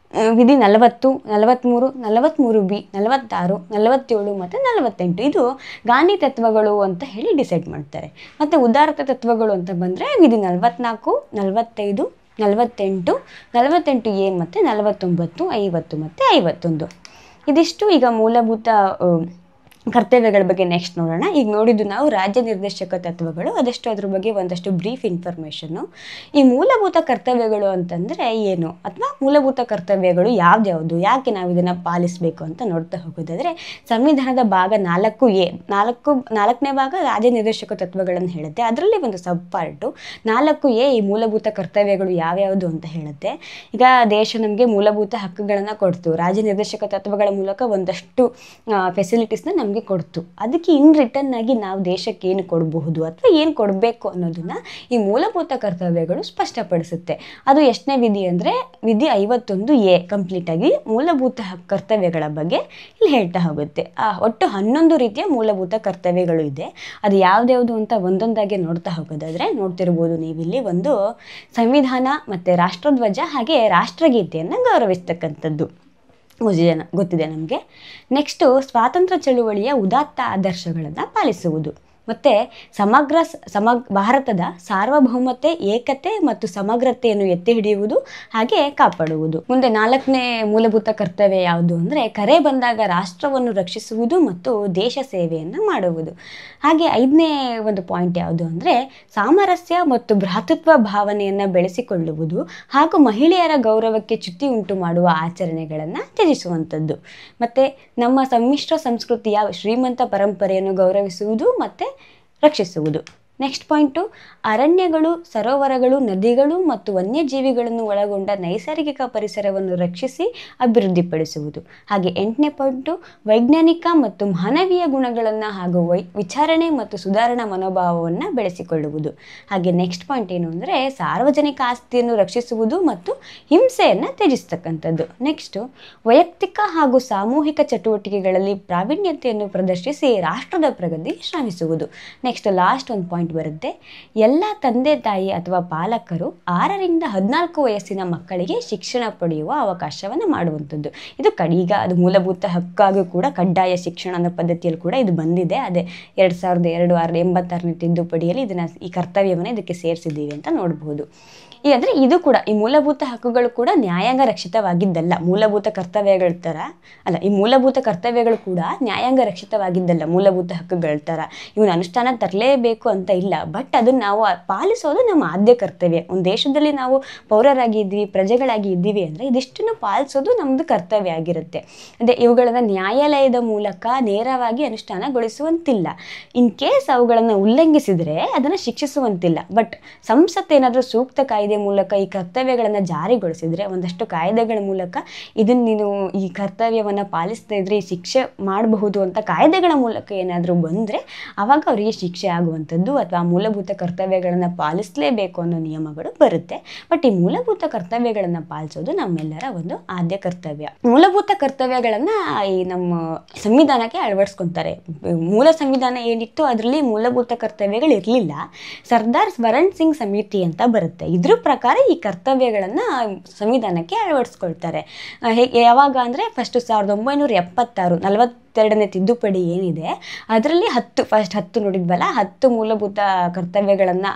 ವಿಧಿ 40, 43, 43B, 46, 47 ಮತ್ತು 48 ಇದು ಗಾಂಧಿ ತತ್ವಗಳು ಅಂತ ಹೇಳಿ ಡಿಸೈಡ್ ಮಾಡ್ತಾರೆ. ಮತ್ತು ಉದಾರತ ತತ್ವಗಳು ಅಂತ ಬಂದರೆ ವಿಧಿ 44, 45, 48, 48A ಮತ್ತು 49, 50 ಮತ್ತು 51 ಇದಿಷ್ಟು ಈಗ ಮೂಲಭೂತ ಕರ್ತವ್ಯಗಳ ಬಗ್ಗೆ ನೆಕ್ಸ್ಟ್ ನೋಡೋಣ. ಈಗ ನೋಡಿದ್ದು ನಾವು ರಾಜ್ಯ ನಿರ್ದೇಶಕ ತತ್ವಗಳು, ಅದಷ್ಟು ಅದ್ರ ಬಗ್ಗೆ ಒಂದಷ್ಟು ಬ್ರೀಫ್ ಇನ್ಫಾರ್ಮೇಷನ್ನು. ಈ ಮೂಲಭೂತ ಕರ್ತವ್ಯಗಳು ಅಂತಂದರೆ ಏನು, ಅಥವಾ ಮೂಲಭೂತ ಕರ್ತವ್ಯಗಳು ಯಾವ್ದ್ಯಾವುದು, ಯಾಕೆ ನಾವು ಇದನ್ನು ಪಾಲಿಸಬೇಕು ಅಂತ ನೋಡ್ತಾ ಹೋಗೋದಾದರೆ, ಸಂವಿಧಾನದ ಭಾಗ 4A, 4ನೇ ಭಾಗ ರಾಜ್ಯ ನಿರ್ದೇಶಕ ತತ್ವಗಳನ್ನು ಹೇಳುತ್ತೆ. ಅದರಲ್ಲಿ ಒಂದು ಸಬ್ ಪಾರ್ಟು 4A ಈ ಮೂಲಭೂತ ಕರ್ತವ್ಯಗಳು ಯಾವ್ಯಾವುದು ಅಂತ ಹೇಳುತ್ತೆ. ಈಗ ದೇಶ ನಮಗೆ ಮೂಲಭೂತ ಹಕ್ಕುಗಳನ್ನು ಕೊಡ್ತು, ರಾಜ್ಯ ನಿರ್ದೇಶಕ ತತ್ವಗಳ ಮೂಲಕ ಒಂದಷ್ಟು ಫೆಸಿಲಿಟೀಸ್ನ ನಮಗೆ ಕೊಡ್ತು. ಅದಕ್ಕೆ ಇನ್ ರಿಟರ್ನ್ ಆಗಿ ನಾವು ದೇಶಕ್ಕೆ ಏನು ಕೊಡಬಹುದು ಅಥವಾ ಏನು ಕೊಡಬೇಕು ಅನ್ನೋದನ್ನ ಈ ಮೂಲಭೂತ ಕರ್ತವ್ಯಗಳು ಸ್ಪಷ್ಟಪಡಿಸುತ್ತೆ. ಅದು ಎಷ್ಟನೇ ವಿಧಿ ಅಂದರೆ ವಿಧಿ 51A ಕಂಪ್ಲೀಟ್ ಆಗಿ ಮೂಲಭೂತ ಕರ್ತವ್ಯಗಳ ಬಗ್ಗೆ ಇಲ್ಲಿ ಹೇಳ್ತಾ ಹೋಗುತ್ತೆ. ಒಟ್ಟು 11 ರೀತಿಯ ಮೂಲಭೂತ ಕರ್ತವ್ಯಗಳು ಇದೆ. ಅದು ಯಾವ್ದ್ಯಾವುದು ಅಂತ ಒಂದೊಂದಾಗಿ ನೋಡ್ತಾ ಹೋಗೋದಾದ್ರೆ ನೋಡ್ತಿರ್ಬೋದು ನೀವಿಲ್ಲಿ. ಒಂದು ಸಂವಿಧಾನ ಮತ್ತು ರಾಷ್ಟ್ರಧ್ವಜ ಹಾಗೆ ರಾಷ್ಟ್ರಗೀತೆಯನ್ನು ಗೌರವಿಸ್ತಕ್ಕಂಥದ್ದು ಗೊತ್ತಿದೆ ನಮಗೆ. ನೆಕ್ಸ್ಟು ಸ್ವಾತಂತ್ರ್ಯ ಚಳುವಳಿಯ ಉದಾತ್ತ ಆದರ್ಶಗಳನ್ನು ಪಾಲಿಸುವುದು, ಮತ್ತು ಭಾರತದ ಸಾರ್ವಭೌಮತೆ, ಏಕತೆ ಮತ್ತು ಸಮಗ್ರತೆಯನ್ನು ಎತ್ತಿ ಹಿಡಿಯುವುದು ಹಾಗೆ ಕಾಪಾಡುವುದು. ಮುಂದೆ 4ನೇ ಮೂಲಭೂತ ಕರ್ತವ್ಯ ಯಾವುದು ಅಂದರೆ ಕರೆ ಬಂದಾಗ ರಾಷ್ಟ್ರವನ್ನು ರಕ್ಷಿಸುವುದು ಮತ್ತು ದೇಶ ಸೇವೆಯನ್ನು ಮಾಡುವುದು. ಹಾಗೆ 5ನೇ ಒಂದು ಪಾಯಿಂಟ್ ಯಾವುದು ಅಂದರೆ ಸಾಮರಸ್ಯ ಮತ್ತು ಭ್ರಾತೃತ್ವ ಭಾವನೆಯನ್ನು ಬೆಳೆಸಿಕೊಳ್ಳುವುದು ಹಾಗೂ ಮಹಿಳೆಯರ ಗೌರವಕ್ಕೆ ಚ್ಯುತಿ ಉಂಟು ಮಾಡುವ ಆಚರಣೆಗಳನ್ನು ತ್ಯಜಿಸುವಂಥದ್ದು. ಮತ್ತು ನಮ್ಮ ಸಮ್ಮಿಶ್ರ ಸಂಸ್ಕೃತಿಯ ಶ್ರೀಮಂತ ಪರಂಪರೆಯನ್ನು ಗೌರವಿಸುವುದು ಮತ್ತು ರಕ್ಷಿಸುವುದು. ನೆಕ್ಸ್ಟ್ ಪಾಯಿಂಟು ಅರಣ್ಯಗಳು, ಸರೋವರಗಳು, ನದಿಗಳು ಮತ್ತು ವನ್ಯಜೀವಿಗಳನ್ನು ಒಳಗೊಂಡ ನೈಸರ್ಗಿಕ ಪರಿಸರವನ್ನು ರಕ್ಷಿಸಿ ಅಭಿವೃದ್ಧಿಪಡಿಸುವುದು. ಹಾಗೆ 8ನೇ ಪಾಯಿಂಟು ವೈಜ್ಞಾನಿಕ ಮತ್ತು ಮಾನವೀಯ ಗುಣಗಳನ್ನು ಹಾಗೂ ವಿಚಾರಣೆ ಮತ್ತು ಸುಧಾರಣಾ ಮನೋಭಾವವನ್ನು ಬೆಳೆಸಿಕೊಳ್ಳುವುದು. ಹಾಗೆ ನೆಕ್ಸ್ಟ್ ಪಾಯಿಂಟ್ ಏನು ಅಂದರೆ ಸಾರ್ವಜನಿಕ ಆಸ್ತಿಯನ್ನು ರಕ್ಷಿಸುವುದು ಮತ್ತು ಹಿಂಸೆಯನ್ನು ತ್ಯಜಿಸ್ತಕ್ಕಂಥದ್ದು. ನೆಕ್ಸ್ಟು ವೈಯಕ್ತಿಕ ಹಾಗೂ ಸಾಮೂಹಿಕ ಚಟುವಟಿಕೆಗಳಲ್ಲಿ ಪ್ರಾವೀಣ್ಯತೆಯನ್ನು ಪ್ರದರ್ಶಿಸಿ ರಾಷ್ಟ್ರದ ಪ್ರಗತಿ ಶ್ರಮಿಸುವುದು. ನೆಕ್ಸ್ಟ್ ಲಾಸ್ಟ್ ಒಂದು ಪಾಯಿಂಟ್ ಬರುತ್ತೆ, ಎಲ್ಲ ತಂದೆ ತಾಯಿ ಅಥವಾ ಪಾಲಕರು 6ರಿಂದ 14 ವಯಸ್ಸಿನ ಮಕ್ಕಳಿಗೆ ಶಿಕ್ಷಣ ಪಡೆಯುವ ಅವಕಾಶವನ್ನು ಮಾಡುವಂಥದ್ದು. ಇದು ಈಗ ಅದು ಮೂಲಭೂತ ಹಕ್ಕಾಗೂ ಕೂಡ ಕಡ್ಡಾಯ ಶಿಕ್ಷಣ ಅನ್ನೋ ಪದ್ಧತಿಯಲ್ಲಿ ಕೂಡ ಇದು ಬಂದಿದೆ. ಅದೇ 2002 ತಿದ್ದುಪಡಿಯಲ್ಲಿ ಈ ಕರ್ತವ್ಯವನ್ನು ಇದಕ್ಕೆ ಸೇರಿಸಿದ್ದೀವಿ ಅಂತ ನೋಡಬಹುದು. ಅಂದರೆ ಇದು ಕೂಡ ಈ ಮೂಲಭೂತ ಹಕ್ಕುಗಳು ಕೂಡ ನ್ಯಾಯಾಂಗ ರಕ್ಷಿತವಾಗಿದ್ದಲ್ಲ, ಮೂಲಭೂತ ಕರ್ತವ್ಯಗಳ ಥರ ಅಲ್ಲ. ಈ ಮೂಲಭೂತ ಕರ್ತವ್ಯಗಳು ಕೂಡ ನ್ಯಾಯಾಂಗ ರಕ್ಷಿತವಾಗಿದ್ದಲ್ಲ ಮೂಲಭೂತ ಹಕ್ಕುಗಳ ಥರ. ಇವನ್ನ ಅನುಷ್ಠಾನ ತರಲೇಬೇಕು ಅಂತ ಇಲ್ಲ, ಬಟ್ ಅದನ್ನು ನಾವು ಪಾಲಿಸೋದು ನಮ್ಮ ಆದ್ಯ ಕರ್ತವ್ಯ. ಒಂದು ದೇಶದಲ್ಲಿ ನಾವು ಪೌರರಾಗಿ ಇದ್ದೀವಿ, ಪ್ರಜೆಗಳಾಗಿ ಇದ್ದೀವಿ ಅಂದರೆ ಇದಿಷ್ಟನ್ನು ಪಾಲಿಸೋದು ನಮ್ಮದು ಕರ್ತವ್ಯ ಆಗಿರುತ್ತೆ. ಅದೇ ಇವುಗಳನ್ನು ನ್ಯಾಯಾಲಯದ ಮೂಲಕ ನೇರವಾಗಿ ಅನುಷ್ಠಾನಗೊಳಿಸುವಂತಿಲ್ಲ. ಇನ್ ಕೇಸ್ ಅವುಗಳನ್ನು ಉಲ್ಲಂಘಿಸಿದರೆ ಅದನ್ನು ಶಿಕ್ಷಿಸುವಂತಿಲ್ಲ. ಬಟ್ ಸಂಸತ್ ಏನಾದರೂ ಸೂಕ್ತ ಕಾಯ್ದೆ ಮೂಲಕ ಈ ಕರ್ತವ್ಯಗಳನ್ನು ಜಾರಿಗೊಳಿಸಿದರೆ, ಒಂದಷ್ಟು ಕಾಯ್ದೆಗಳ ಮೂಲಕ ಇದನ್ನು ನೀನು ಈ ಕರ್ತವ್ಯವನ್ನು ಪಾಲಿಸದೇ ಇದ್ರೆ ಈ ಶಿಕ್ಷೆ ಮಾಡಬಹುದು ಅಂತ ಕಾಯ್ದೆಗಳ ಮೂಲಕ ಏನಾದರೂ ಬಂದರೆ ಆವಾಗ ಅವರಿಗೆ ಶಿಕ್ಷೆ ಆಗುವಂಥದ್ದು ಅಥವಾ ಮೂಲಭೂತ ಕರ್ತವ್ಯಗಳನ್ನು ಪಾಲಿಸಲೇಬೇಕು ಅನ್ನೋ ನಿಯಮಗಳು ಬರುತ್ತೆ. ಬಟ್ ಈ ಮೂಲಭೂತ ಕರ್ತವ್ಯಗಳನ್ನು ಪಾಲಿಸೋದು ನಮ್ಮೆಲ್ಲರ ಒಂದು ಆದ್ಯ ಕರ್ತವ್ಯ. ಮೂಲಭೂತ ಕರ್ತವ್ಯಗಳನ್ನು ಈ ನಮ್ಮ ಸಂವಿಧಾನಕ್ಕೆ ಅಳವಡಿಸ್ಕೊತಾರೆ. ಮೂಲ ಸಂವಿಧಾನ ಏನಿತ್ತು ಅದರಲ್ಲಿ ಮೂಲಭೂತ ಕರ್ತವ್ಯಗಳು ಇರಲಿಲ್ಲ. ಸರ್ದಾರ್ ಸ್ವರಣ್ ಸಿಂಗ್ ಸಮಿತಿ ಅಂತ ಬರುತ್ತೆ. ಇದ್ರ ಪ್ರಕಾರ ಈ ಕರ್ತವ್ಯಗಳನ್ನು ಸಂವಿಧಾನಕ್ಕೆ ಅಳವಡಿಸ್ಕೊಳ್ತಾರೆ. ಯಾವಾಗ ಅಂದರೆ ಫಸ್ಟ್ 1976 42ನೇ ತಿದ್ದುಪಡಿ ಏನಿದೆ ಅದರಲ್ಲಿ 10 ನೋಡಿದ್ವಲ್ಲ, 10 ಮೂಲಭೂತ ಕರ್ತವ್ಯಗಳನ್ನು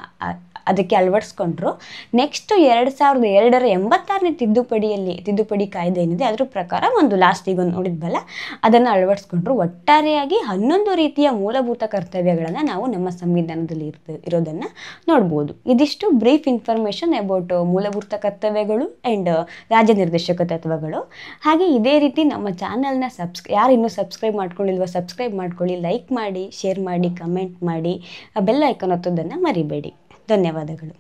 ಅದಕ್ಕೆ ಅಳವಡಿಸ್ಕೊಂಡ್ರು. ನೆಕ್ಸ್ಟ್ 2002 86ನೇ ತಿದ್ದುಪಡಿ ಕಾಯ್ದೆ ಏನಿದೆ ಅದ್ರ ಪ್ರಕಾರ ಒಂದು ಲಾಸ್ಟ್ ಈಗ ನೋಡಿದ್ವಲ್ಲ ಅದನ್ನು ಅಳವಡಿಸ್ಕೊಂಡ್ರು. ಒಟ್ಟಾರೆಯಾಗಿ 11 ರೀತಿಯ ಮೂಲಭೂತ ಕರ್ತವ್ಯಗಳನ್ನು ನಾವು ನಮ್ಮ ಸಂವಿಧಾನದಲ್ಲಿ ಇರೋದನ್ನು ನೋಡ್ಬೋದು. ಇದಿಷ್ಟು ಬ್ರೀಫ್ ಇನ್ಫಾರ್ಮೇಷನ್ ಅಬೌಟ್ ಮೂಲಭೂತ ಕರ್ತವ್ಯಗಳು ಆ್ಯಂಡ್ ರಾಜ್ಯ ನಿರ್ದೇಶಕ ತತ್ವಗಳು. ಹಾಗೆ ಇದೇ ರೀತಿ ನಮ್ಮ ಚಾನಲ್ನ ಯಾರು ಇನ್ನೂ ಸಬ್ಸ್ಕ್ರೈಬ್ ಮಾಡ್ಕೊಂಡಿಲ್ವೋ ಸಬ್ಸ್ಕ್ರೈಬ್ ಮಾಡ್ಕೊಳ್ಳಿ, ಲೈಕ್ ಮಾಡಿ, ಶೇರ್ ಮಾಡಿ, ಕಮೆಂಟ್ ಮಾಡಿ, ಬೆಲ್ ಐಕಾನ್ ಒತ್ತೋದನ್ನು ಮರಿಬೇಡಿ. ಧನ್ಯವಾದಗಳು.